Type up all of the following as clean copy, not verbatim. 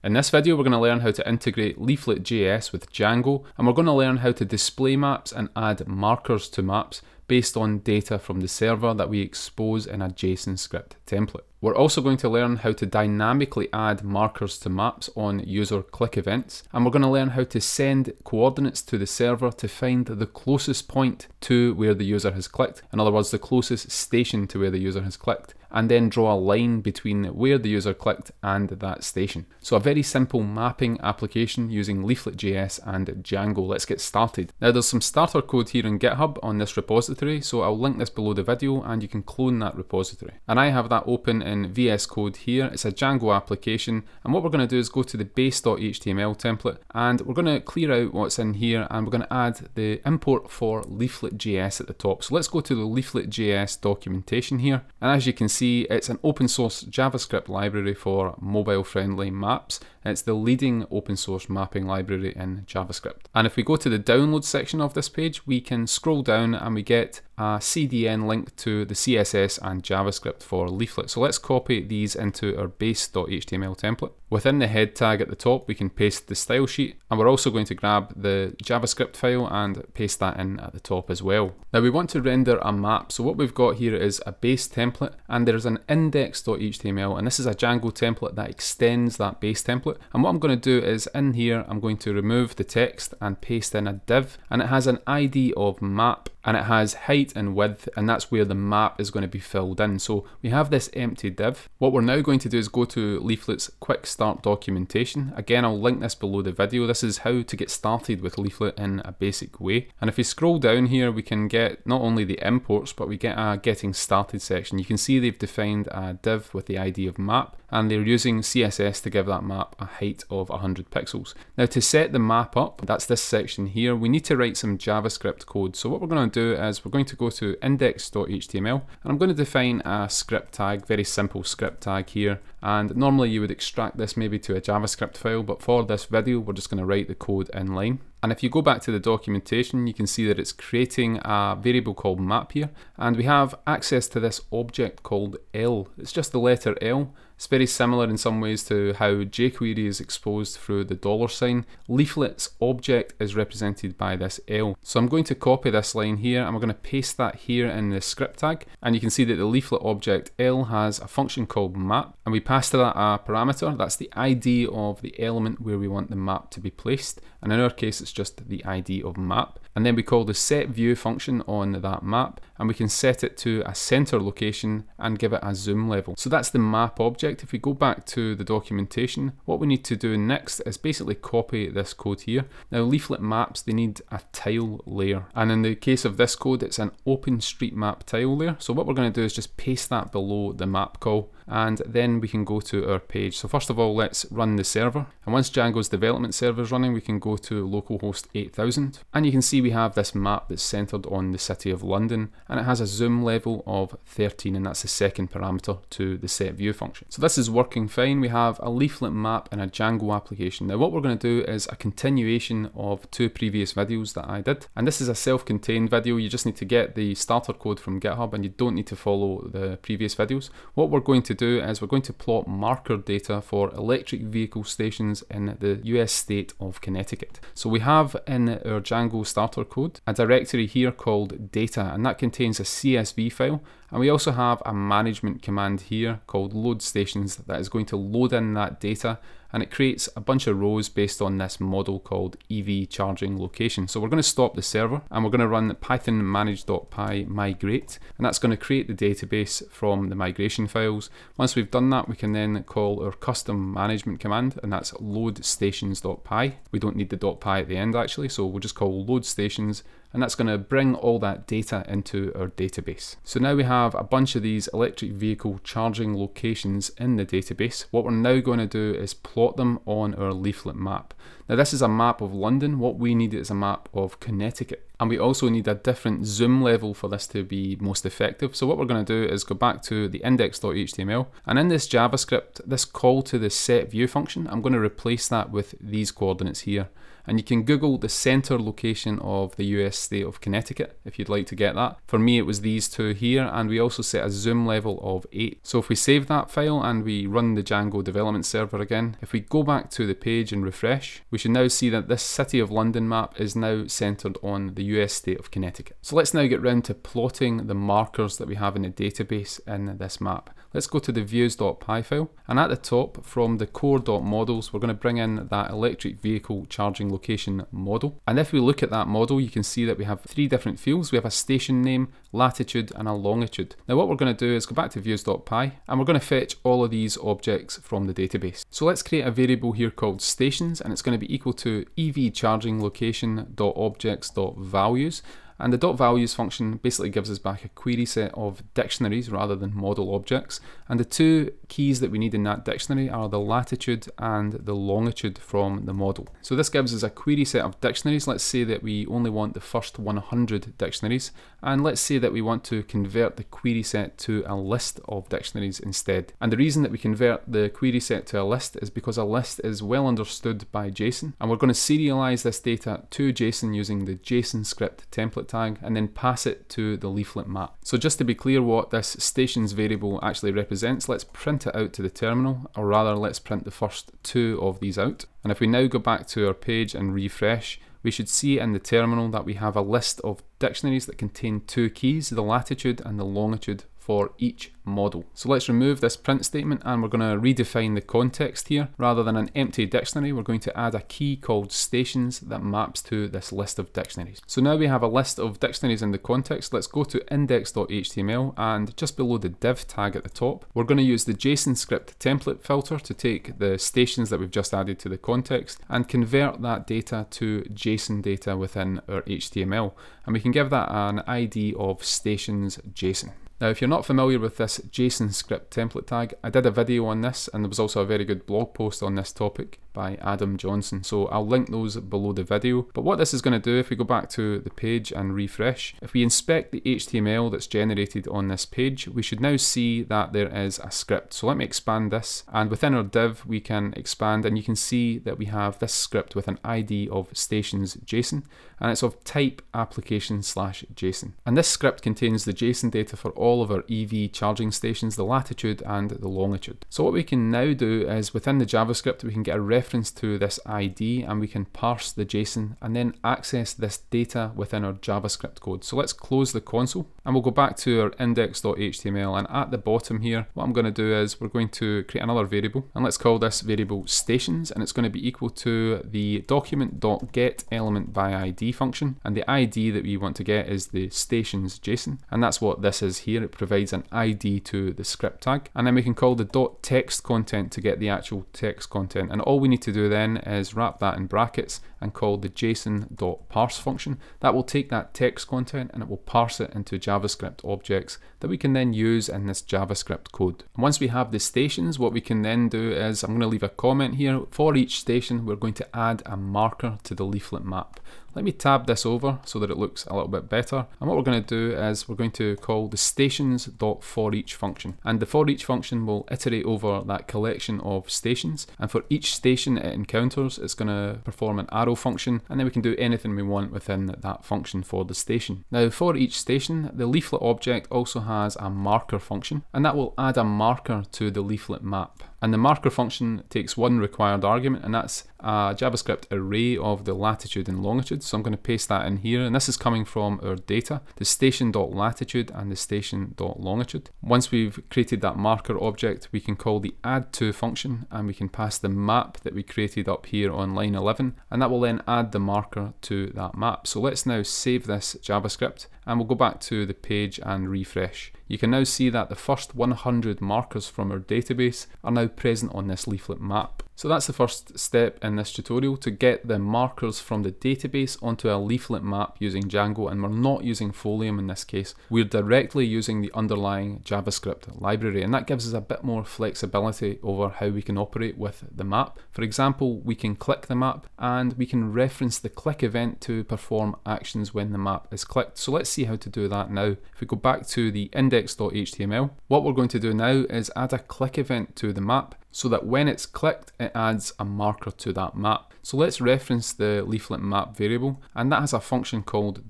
In this video we're going to learn how to integrate Leaflet.js with Django, and we're going to learn how to display maps and add markers to maps based on data from the server that we expose in a JSON script template. We're also going to learn how to dynamically add markers to maps on user click events, and we're going to learn how to send coordinates to the server to find the closest point to where the user has clicked, in other words the closest station to where the user has clicked, and then draw a line between where the user clicked and that station. So a very simple mapping application using Leaflet.js and Django. Let's get started. Now there's some starter code here in GitHub on this repository, so I'll link this below the video and you can clone that repository. And I have that open in VS Code here. It's a Django application, and what we're going to do is go to the base.html template and we're going to clear out what's in here, and we're going to add the import for Leaflet.js at the top. So let's go to the Leaflet.js documentation here, and as you can see it's an open source JavaScript library for mobile friendly maps. It's the leading open source mapping library in JavaScript. And if we go to the download section of this page, we can scroll down and we get a CDN link to the CSS and JavaScript for Leaflet. So let's copy these into our base.html template. Within the head tag at the top, we can paste the style sheet, and we're also going to grab the JavaScript file and paste that in at the top as well. Now we want to render a map, so what we've got here is a base template, and there's an index.html, and this is a Django template that extends that base template. And what I'm going to do is in here, I'm going to remove the text and paste in a div, and it has an ID of map, and it has height and width, and that's where the map is going to be filled in. So we have this empty div. What we're now going to do is go to Leaflet's quick start documentation. Again, I'll link this below the video. This is how to get started with Leaflet in a basic way. And if we scroll down here, we can get not only the imports, but we get a getting started section. You can see they've defined a div with the ID of map, and they're using CSS to give that map a height of 100 pixels. Now to set the map up, that's this section here, we need to write some JavaScript code. So what we're going to do is we're going to go to index.html, and I'm going to define a script tag, very simple script tag here. And normally you would extract this maybe to a JavaScript file, but for this video we're just going to write the code in line. And if you go back to the documentation, you can see that it's creating a variable called map here, and we have access to this object called L. It's just the letter L. It's very similar in some ways to how jQuery is exposed through the $. Leaflet's object is represented by this L. So I'm going to copy this line here, and we're going to paste that here in the script tag, and you can see that the Leaflet object L has a function called map, and we pass to that a parameter. That's the ID of the element where we want the map to be placed, and in our case it's just the ID of map. And then we call the setView function on that map, and we can set it to a center location and give it a zoom level. So that's the map object. If we go back to the documentation, what we need to do next is basically copy this code here. Now Leaflet maps, they need a tile layer, and in the case of this code it's an OpenStreetMap tile layer. So what we're going to do is just paste that below the map call, and then we can go to our page. So first of all, let's run the server, and once Django's development server is running, we can go to localhost 8000, and you can see we have this map that's centered on the city of London, and it has a zoom level of 13, and that's the second parameter to the setView function. So this is working fine. We have a Leaflet map in a Django application. Now what we're going to do is a continuation of two previous videos that I did, and this is a self-contained video. You just need to get the starter code from GitHub, and you don't need to follow the previous videos. What we're going to do is we're going to plot marker data for electric vehicle stations in the US state of Connecticut. So we have in our Django starter code a directory here called data, and that contains a CSV file, and we also have a management command here called load stations that is going to load in that data, and it creates a bunch of rows based on this model called EV charging location. So we're going to stop the server, and we're going to run python manage.py migrate, and that's going to create the database from the migration files. Once we've done that, we can then call our custom management command, and that's load stations.py. We don't need the .py at the end actually, so we'll just call load stations, and that's going to bring all that data into our database. So now we have a bunch of these electric vehicle charging locations in the database. What we're now going to do is plot them on our Leaflet map. Now this is a map of London. What we need is a map of Connecticut. And we also need a different zoom level for this to be most effective. So what we're going to do is go back to the index.html, and in this JavaScript, this call to the setView function, I'm going to replace that with these coordinates here. And you can Google the center location of the US state of Connecticut if you'd like to get that. For me, it was these two here, and we also set a zoom level of 8. So if we save that file and we run the Django development server again, if we go back to the page and refresh, we should now see that this City of London map is now centered on the US state of Connecticut. So let's now get round to plotting the markers that we have in the database in this map. Let's go to the views.py file, and at the top from the core.models, we're going to bring in that electric vehicle charging location model. And if we look at that model, you can see that we have 3 different fields. We have a station name, latitude, and a longitude. Now what we're going to do is go back to views.py, and we're going to fetch all of these objects from the database. So let's create a variable here called stations, and it's going to be equal to EV charging location.objects.values. And the .values function basically gives us back a query set of dictionaries rather than model objects. And the 2 keys that we need in that dictionary are the latitude and the longitude from the model. So this gives us a query set of dictionaries. Let's say that we only want the first 100 dictionaries. And let's say that we want to convert the query set to a list of dictionaries instead. And the reason that we convert the query set to a list is because a list is well understood by JSON. And we're going to serialize this data to JSON using the JSON script template tag and then pass it to the leaflet map. So just to be clear what this stations variable actually represents, let's print it out to the terminal, or rather let's print the first 2 of these out. And if we now go back to our page and refresh, we should see in the terminal that we have a list of dictionaries that contain 2 keys, the latitude and the longitude for each model. So let's remove this print statement, and we're going to redefine the context here. Rather than an empty dictionary, we're going to add a key called stations that maps to this list of dictionaries. So now we have a list of dictionaries in the context. Let's go to index.html, and just below the div tag at the top, we're going to use the JSON script template filter to take the stations that we've just added to the context and convert that data to JSON data within our HTML. And we can give that an ID of stations JSON. Now, if you're not familiar with this JSON script template tag, I did a video on this, and there was also a very good blog post on this topic by Adam Johnson, so I'll link those below the video. But what this is going to do, if we go back to the page and refresh, if we inspect the HTML that's generated on this page, we should now see that there is a script. So let me expand this, and within our div we can expand, and you can see that we have this script with an ID of stations JSON, and it's of type application/JSON. And this script contains the JSON data for all of our EV charging stations, the latitude and the longitude. So what we can now do is within the JavaScript we can get a reference to this ID, and we can parse the JSON and then access this data within our JavaScript code. So let's close the console, and we'll go back to our index.html, and at the bottom here what I'm going to do is we're going to create another variable, and let's call this variable stations, and it's going to be equal to the document.getElementById function, and the ID that we want to get is the stations JSON, and that's what this is here. It provides an ID to the script tag, and then we can call the .text content to get the actual text content, and all we need to do then is wrap that in brackets and call the JSON.parse function. That will take that text content and it will parse it into JavaScript objects that we can then use in this JavaScript code. And once we have the stations, what we can then do is, I'm going to leave a comment here. For each station we're going to add a marker to the leaflet map. Let me tab this over so that it looks a little bit better. And what we're going to do is we're going to call the stations.forEach function. And the forEach function will iterate over that collection of stations. And for each station it encounters, it's going to perform an arrow function, and then we can do anything we want within that function for the station. Now, for each station, the leaflet object also has a marker function, and that will add a marker to the leaflet map. And the marker function takes one required argument, and that's a JavaScript array of the latitude and longitude. So I'm going to paste that in here, and this is coming from our data, the station.latitude and the station.longitude. Once we've created that marker object, we can call the add_to function, and we can pass the map that we created up here on line 11, and that will then add the marker to that map. So let's now save this JavaScript, and we'll go back to the page and refresh. You can now see that the first 100 markers from our database are now present on this leaflet map. So that's the first step in this tutorial, to get the markers from the database onto a leaflet map using Django, and we're not using 𝗖𝗵𝗽𝗀 in this case. We're directly using the underlying JavaScript library, and that gives us a bit more flexibility over how we can operate with the map. For example, we can click the map and we can reference the click event to perform actions when the map is clicked. So let's see how to do that now. If we go back to the index.html, what we're going to do now is add a click event to the map, so that when it's clicked, it adds a marker to that map. So let's reference the leaflet map variable, and that has a function called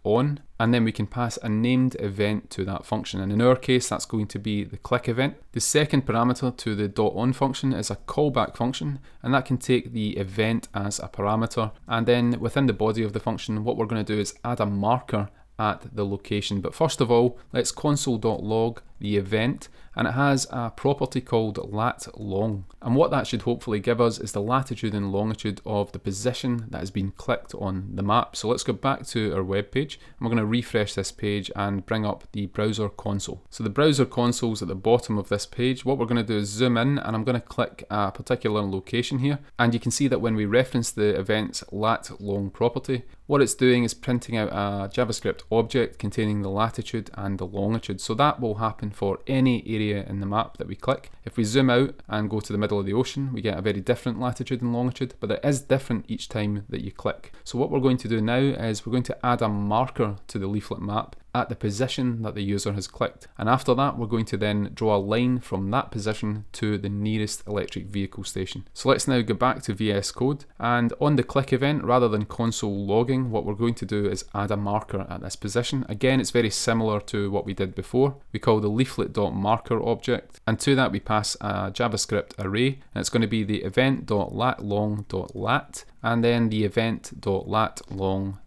.on, and then we can pass a named event to that function, and in our case that's going to be the click event. The second parameter to the .on function is a callback function, and that can take the event as a parameter, and then within the body of the function what we're going to do is add a marker at the location. But first of all, let's console.log the event, and it has a property called lat_long, and what that should hopefully give us is the latitude and longitude of the position that has been clicked on the map. So let's go back to our web page, and we're going to refresh this page and bring up the browser console. So the browser console is at the bottom of this page. What we're going to do is zoom in, and I'm going to click a particular location here, and you can see that when we reference the event's lat_long property, what it's doing is printing out a JavaScript object containing the latitude and the longitude. So that will happen for any area in the map that we click. If we zoom out and go to the middle of the ocean, we get a very different latitude and longitude, but it is different each time that you click. So what we're going to do now is we're going to add a marker to the leaflet map at the position that the user has clicked, and after that we're going to then draw a line from that position to the nearest electric vehicle station. So let's now go back to VS Code, and on the click event, rather than console logging, what we're going to do is add a marker at this position. Again, it's very similar to what we did before. We call the leaflet.marker object, and to that we pass a JavaScript array, and it's going to be the event.lat_long.lat and then the event.lat_long.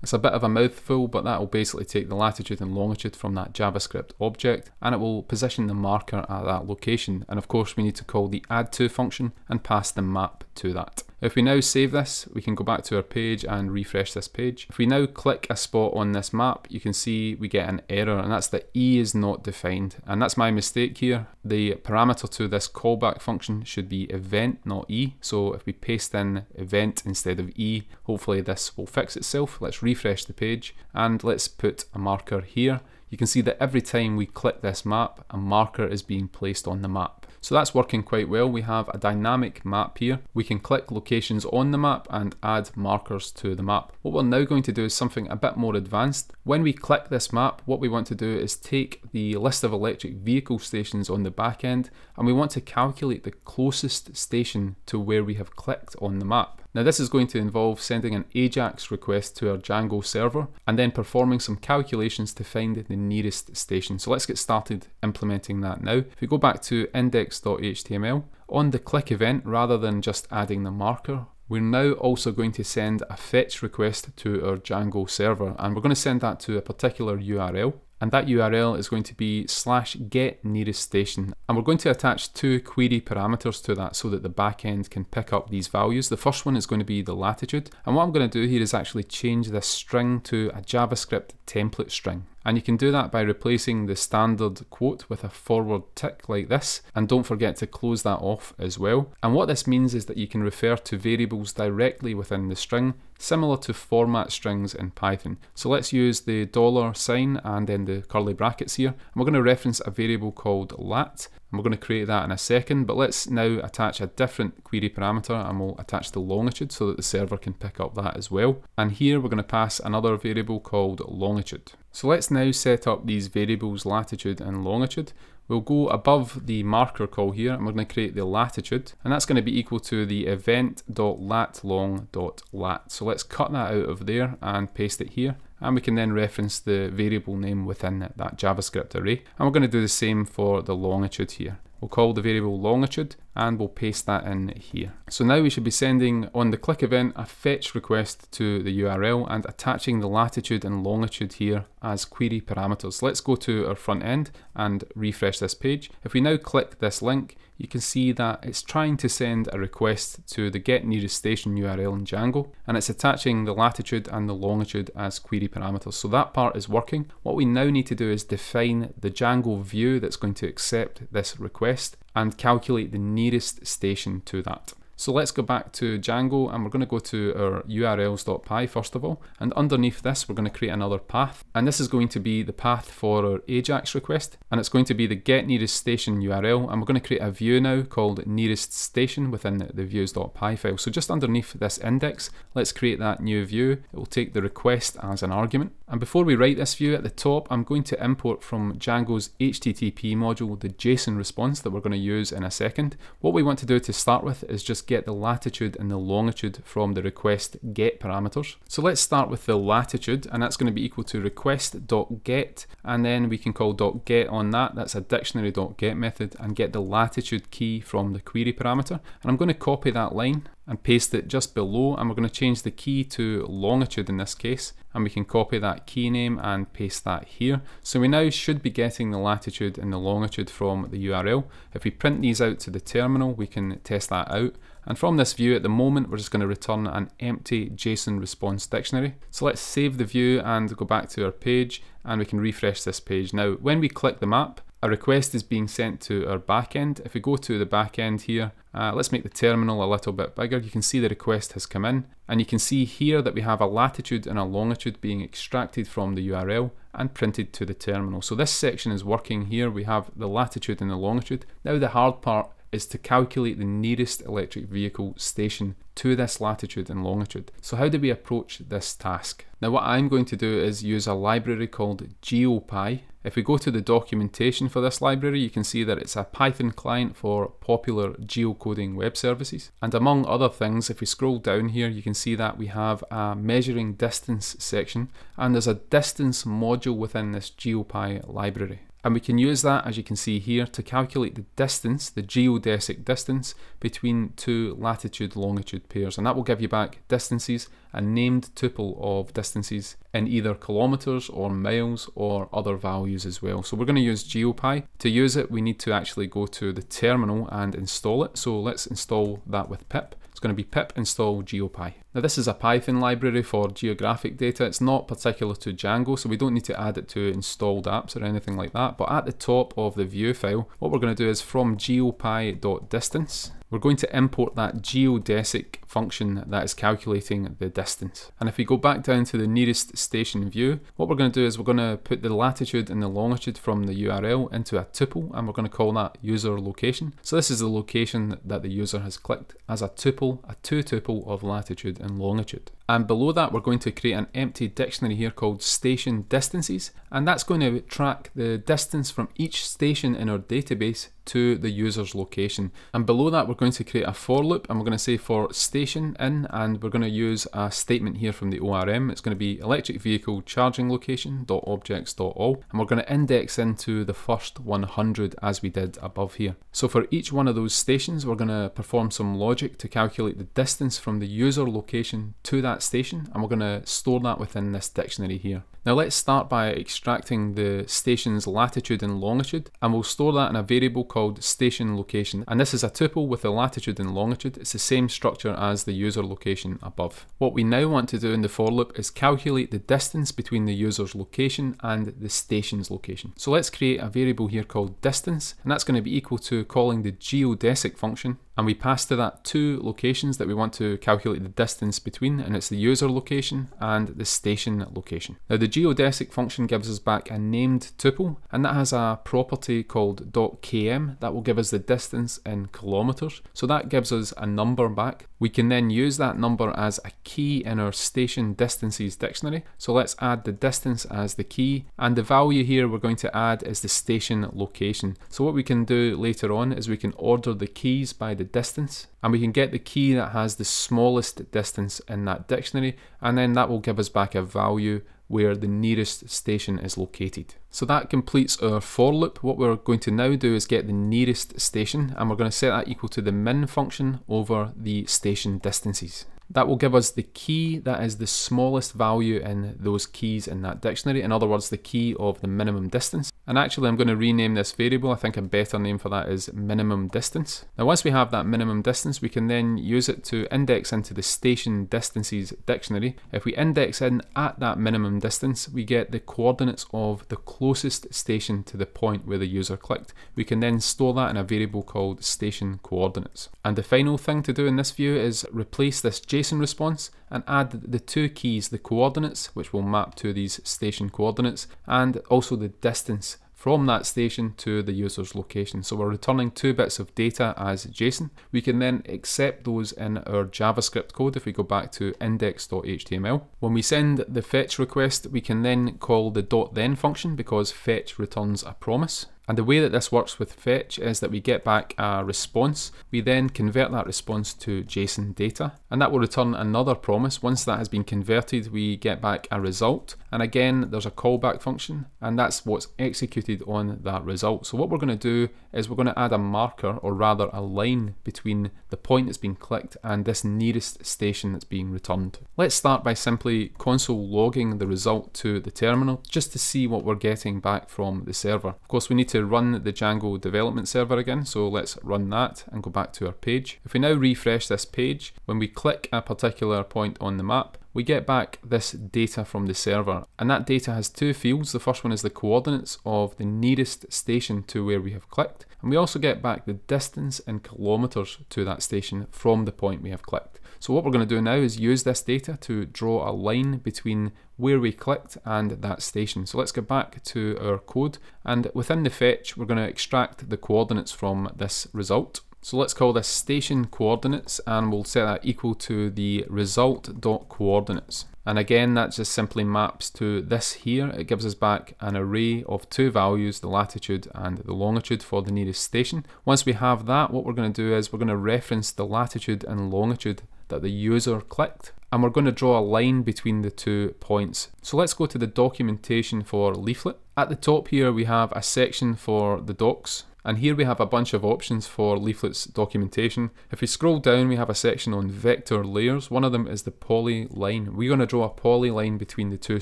It's a bit of a mouthful, but that will basically take the latitude and longitude from that JavaScript object, and it will position the marker at that location. And of course we need to call the add_to function and pass the map to that. If we now save this, we can go back to our page and refresh this page. If we now click a spot on this map, you can see we get an error, and that's that E is not defined, and that's my mistake here. The parameter to this callback function should be event, not E. So if we paste in event instead of E, hopefully this will fix itself. Let's refresh the page and let's put a marker here. You can see that every time we click this map, a marker is being placed on the map. So that's working quite well. We have a dynamic map here. We can click locations on the map and add markers to the map. What we're now going to do is something a bit more advanced. When we click this map, what we want to do is take the list of electric vehicle stations on the back end, and we want to calculate the closest station to where we have clicked on the map. Now this is going to involve sending an AJAX request to our Django server and then performing some calculations to find the nearest station. So let's get started implementing that now. If we go back to index.html, on the click event, rather than just adding the marker, we're now also going to send a fetch request to our Django server, and we're going to send that to a particular URL. And that URL is going to be /get_nearest_station, and we're going to attach two query parameters to that so that the backend can pick up these values. The first one is going to be the latitude, and what I'm going to do here is actually change this string to a JavaScript template string. And you can do that by replacing the standard quote with a forward tick like this, and don't forget to close that off as well. And what this means is that you can refer to variables directly within the string, similar to format strings in Python. So let's use the $sign and then the curly brackets here, and we're going to reference a variable called lat, and we're going to create that in a second, but let's now attach a different query parameter, and we'll attach the longitude so that the server can pick up that as well. And here we're going to pass another variable called longitude. So let's now set up these variables latitude and longitude. We'll go above the marker call here, and we're going to create the latitude, and that's going to be equal to the event.lat_long.lat. So let's cut that out of there and paste it here, and we can then reference the variable name within that JavaScript array. And we're going to do the same for the longitude here. We'll call the variable longitude and we'll paste that in here. So now we should be sending on the click event a fetch request to the URL and attaching the latitude and longitude here as query parameters. Let's go to our front end and refresh this page. If we now click this link, you can see that it's trying to send a request to the get nearest station URL in Django, and it's attaching the latitude and the longitude as query parameters. So that part is working. What we now need to do is define the Django view that's going to accept this request, and calculate the nearest station to that. So let's go back to Django and we're going to go to our urls.py first of all, and underneath this we're going to create another path, and this is going to be the path for our AJAX request, and it's going to be the get nearest station URL, and we're going to create a view now called nearest station within the views.py file. So just underneath this index, let's create that new view. It will take the request as an argument, and before we write this view at the top, I'm going to import from Django's HTTP module the JSON response that we're going to use in a second. What we want to do to start with is just get the latitude and the longitude from the request get parameters. So let's start with the latitude, and that's going to be equal to request.get, and then we can call .get on that. That's a dictionary.get method, and get the latitude key from the query parameter. And I'm going to copy that line and paste it just below, and we're going to change the key to longitude in this case, and we can copy that key name and paste that here. So we now should be getting the latitude and the longitude from the URL. If we print these out to the terminal, we can test that out. And from this view at the moment, we're just going to return an empty JSON response dictionary. So let's save the view and go back to our page, and we can refresh this page. Now, when we click the map, a request is being sent to our backend. If we go to the backend here, let's make the terminal a little bit bigger. You can see the request has come in, and you can see here that we have a latitude and a longitude being extracted from the URL and printed to the terminal. So this section is working here. We have the latitude and the longitude. Now the hard part is to calculate the nearest electric vehicle station to this latitude and longitude. So how do we approach this task? Now what I'm going to do is use a library called GeoPy. If we go to the documentation for this library, you can see that it's a Python client for popular geocoding web services. And among other things, if we scroll down here, you can see that we have a measuring distance section, and there's a distance module within this GeoPy library. And we can use that, as you can see here, to calculate the distance, the geodesic distance, between two latitude-longitude pairs. And that will give you back distances, a named tuple of distances in either kilometers or miles or other values as well. So we're going to use GeoPy. To use it, we need to actually go to the terminal and install it. So let's install that with pip. It's going to be pip install GeoPy. Now this is a Python library for geographic data. It's not particular to Django, so we don't need to add it to installed apps or anything like that. But at the top of the view file, what we're going to do is from geopy.distance, we're going to import that geodesic function that is calculating the distance. And if we go back down to the nearest station view, what we're going to do is we're going to put the latitude and the longitude from the URL into a tuple, and we're going to call that user location. So this is the location that the user has clicked as a tuple, a two tuple of latitude and longitude. And below that, we're going to create an empty dictionary here called station distances, and that's going to track the distance from each station in our database to the user's location. And below that, we're going to create a for loop, and we're going to say for station in, and we're going to use a statement here from the ORM. It's going to be electric vehicle charging location .objects.all, and we're going to index into the first 100 as we did above here. So for each one of those stations, we're going to perform some logic to calculate the distance from the user location to that station, and we're going to store that within this dictionary here. Now let's start by extracting the station's latitude and longitude, and we'll store that in a variable called station location, and this is a tuple with the latitude and longitude. It's the same structure as the user location above. What we now want to do in the for loop is calculate the distance between the user's location and the station's location. So let's create a variable here called distance, and that's going to be equal to calling the geodesic function, and we pass to that two locations that we want to calculate the distance between, and it's the user location and the station location. Now the geodesic function gives us back a named tuple, and that has a property called .km that will give us the distance in kilometers. So that gives us a number back. We can then use that number as a key in our station distances dictionary. So let's add the distance as the key, and the value here we're going to add is the station location. So what we can do later on is we can order the keys by the distance, and we can get the key that has the smallest distance in that dictionary, and then that will give us back a value where the nearest station is located. So that completes our for loop. What we're going to now do is get the nearest station, and we're going to set that equal to the min function over the station distances. That will give us the key that is the smallest value in those keys in that dictionary. In other words, the key of the minimum distance. And actually I'm going to rename this variable. I think a better name for that is minimum distance. Now once we have that minimum distance, we can then use it to index into the station distances dictionary. If we index in at that minimum distance, we get the coordinates of the closest station to the point where the user clicked. We can then store that in a variable called station coordinates. And the final thing to do in this view is replace this JSON response and add the two keys, the coordinates, which will map to these station coordinates, and also the distance from that station to the user's location. So we're returning 2 bits of data as JSON. We can then accept those in our JavaScript code if we go back to index.html. When we send the fetch request, we can then call the .then function because fetch returns a promise. And the way that this works with fetch is that we get back a response. We then convert that response to JSON data, and that will return another promise. Once that has been converted, we get back a result. And again, there's a callback function, and that's what's executed on that result. So what we're going to do is we're going to add a marker, or rather a line, between the point that's been clicked and this nearest station that's being returned. Let's start by simply console logging the result to the terminal, just to see what we're getting back from the server. Of course, we need to run the Django development server again, so let's run that and go back to our page. If we now refresh this page, when we click a particular point on the map, we get back this data from the server, and that data has 2 fields. The first one is the coordinates of the nearest station to where we have clicked, and we also get back the distance in kilometers to that station from the point we have clicked. So what we're going to do now is use this data to draw a line between where we clicked and that station. So let's get back to our code, and within the fetch we're going to extract the coordinates from this result. So let's call this station coordinates, and we'll set that equal to the result.coordinates. And again, that just simply maps to this here. It gives us back an array of 2 values, the latitude and the longitude for the nearest station. Once we have that, what we're going to do is we're going to reference the latitude and longitude that the user clicked, and we're going to draw a line between the 2 points. So let's go to the documentation for Leaflet. At the top here we have a section for the docs, and here we have a bunch of options for Leaflet's documentation. If we scroll down, we have a section on vector layers. One of them is the polyline. We're going to draw a polyline between the 2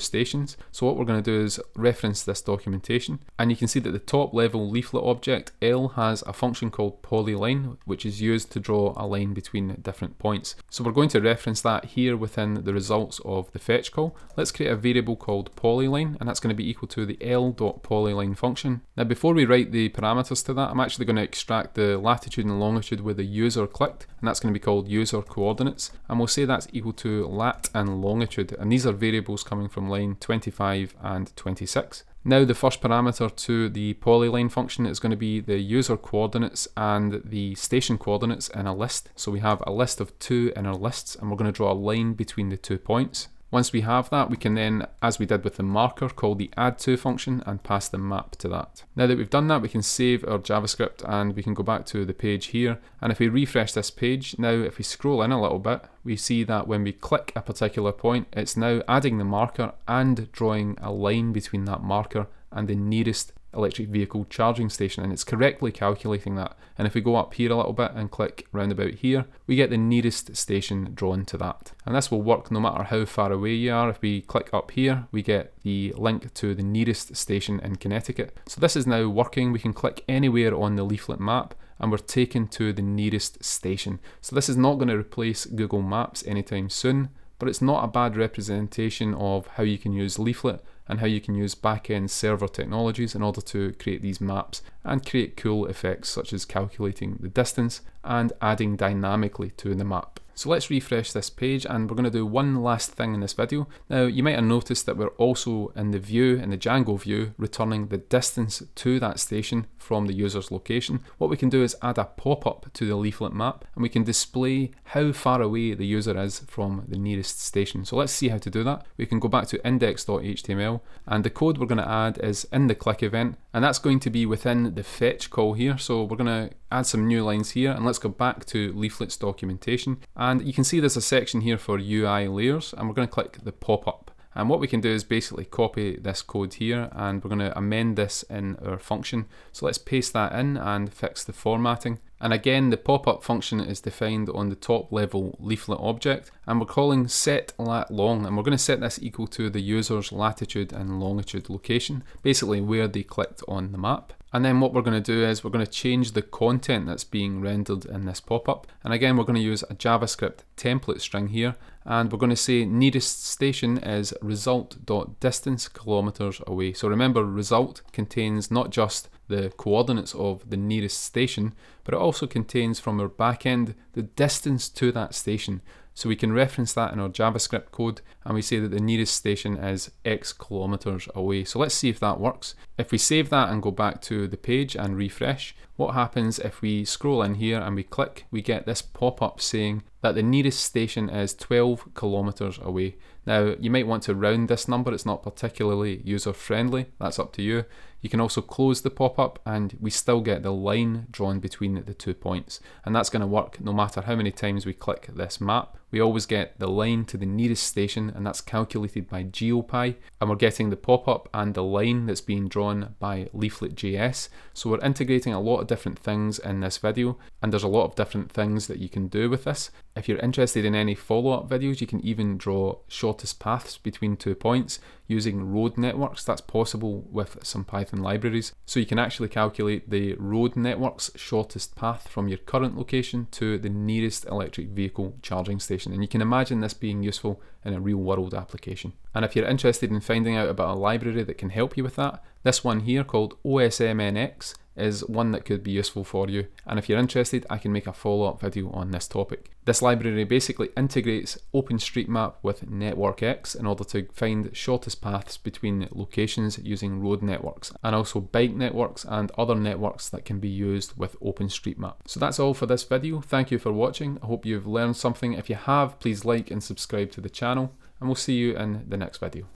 stations. So what we're going to do is reference this documentation, and you can see that the top level Leaflet object L has a function called polyline, which is used to draw a line between different points. So we're going to reference that here within the results of the fetch call. Let's create a variable called polyline, and that's going to be equal to the L.polyline function. Now before we write the parameters to that, I'm actually going to extract the latitude and longitude where the user clicked, and that's going to be called user coordinates, and we'll say that's equal to lat and longitude, and these are variables coming from line 25 and 26. Now the first parameter to the polyline function is going to be the user coordinates and the station coordinates in a list. So we have a list of 2 in our lists, and we're going to draw a line between the 2 points. Once we have that, we can then, as we did with the marker, call the add2 function and pass the map to that. Now that we've done that, we can save our JavaScript and we can go back to the page here. And if we refresh this page, now if we scroll in a little bit, we see that when we click a particular point, it's now adding the marker and drawing a line between that marker and the nearest electric vehicle charging station, and it's correctly calculating that. And if we go up here a little bit and click round about here, we get the nearest station drawn to that. And this will work no matter how far away you are. If we click up here, we get the link to the nearest station in Connecticut. So this is now working. We can click anywhere on the Leaflet map and we're taken to the nearest station. So this is not going to replace Google Maps anytime soon, but it's not a bad representation of how you can use Leaflet and how you can use back-end server technologies in order to create these maps and create cool effects such as calculating the distance and adding dynamically to the map. So let's refresh this page, and we're going to do one last thing in this video. Now you might have noticed that we're also in the view, in the Django view, returning the distance to that station from the user's location. What we can do is add a pop-up to the Leaflet map, and we can display how far away the user is from the nearest station. So let's see how to do that. We can go back to index.html, and the code we're going to add is in the click event, and that's going to be within the fetch call here. So we're going to add some new lines here, and let's go back to Leaflet's documentation, and you can see there's a section here for UI layers, and we're going to click the pop-up. And what we can do is basically copy this code here, and we're going to amend this in our function. So let's paste that in and fix the formatting. And again, the pop-up function is defined on the top level leaflet object, and we're calling setLatLong, and we're going to set this equal to the user's latitude and longitude location, basically where they clicked on the map. And then what we're going to do is we're going to change the content that's being rendered in this pop-up. And again, we're going to use a JavaScript template string here, and we're going to say nearest station is result.distance kilometers away. So remember, result contains not just the coordinates of the nearest station, but it also contains from our backend the distance to that station. So we can reference that in our JavaScript code, and we say that the nearest station is X kilometers away. So let's see if that works. If we save that and go back to the page and refresh, what happens if we scroll in here and we click, we get this pop-up saying that the nearest station is 12 kilometers away. Now, you might want to round this number, it's not particularly user-friendly, that's up to you. You can also close the pop-up and we still get the line drawn between the 2 points. And that's going to work no matter how many times we click this map. We always get the line to the nearest station, and that's calculated by GeoPy. And we're getting the pop-up and the line that's being drawn by Leaflet.js. So we're integrating a lot of different things in this video, and there's a lot of different things that you can do with this. If you're interested in any follow-up videos, you can even draw shortest paths between 2 points using road networks. That's possible with some Python libraries. So you can actually calculate the road network's shortest path from your current location to the nearest electric vehicle charging station. And you can imagine this being useful in a real-world application. And if you're interested in finding out about a library that can help you with that, this one here called OSMNX is one that could be useful for you. And if you're interested, I can make a follow-up video on this topic. This library basically integrates OpenStreetMap with NetworkX in order to find shortest paths between locations using road networks, and also bike networks and other networks that can be used with OpenStreetMap. So that's all for this video. Thank you for watching. I hope you've learned something. If you have, please like and subscribe to the channel, and we'll see you in the next video.